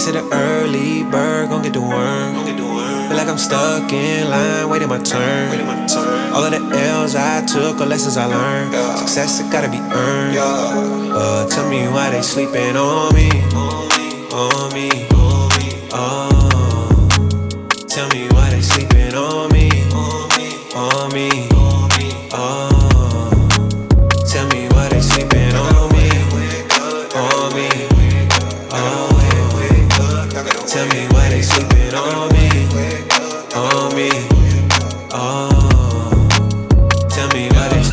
say the early bird gon' get the worm. Feel like I'm stuck in line, waiting my turn. All of the L's I took are lessons I learned. Success, it gotta be earned. Tell me why they sleeping on me. On me. Tell me why they sleeping on me. On me. Tell me why they sleeping on me. On me. Tell me why they sleeping on me. On me. Tell me why they.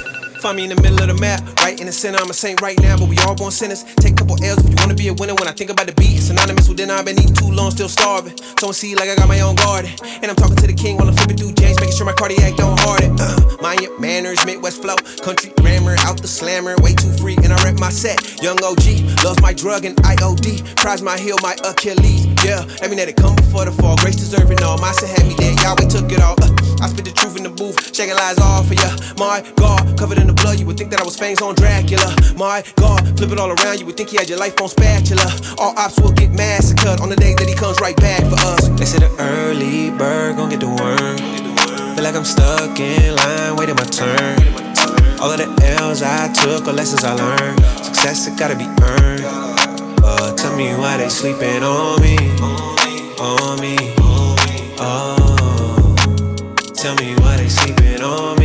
Find me in the middle of the map, right in the center. I'm a saint right now, but we all born sinners. Take a couple L's if you wanna be a winner. When I think about the beat, it's synonymous with dinner. I've been eating too long, still starving. Sowing seed like I got my own garden. And I'm talking to the king while I'm flipping through James, making sure my cardiac don't harden. Mind your manners, Midwest flow, country grammar, out the slammer, way too free, and I rep my set. Young OG, loves my drug and IOD, prize my heel, my Achilles. Yeah, I mean that it come before the fall. Grace deserving all. My sin had me dead, Yahweh took it all. I spit the truth in the booth, shaking lies off for ya. My God, covered in the blood, you would think that I was fangs on Dracula. My God, flip it all around, you would think he had your life on spatula. All ops will get massacred on the day that he comes right back for us. They say the early bird gon' get the worm. Feel like I'm stuck in line, waiting my turn. All of the L's I took are lessons I learned. Success, it gotta be earned. Tell me why they sleeping on me. On me. Tell me why they sleeping on me.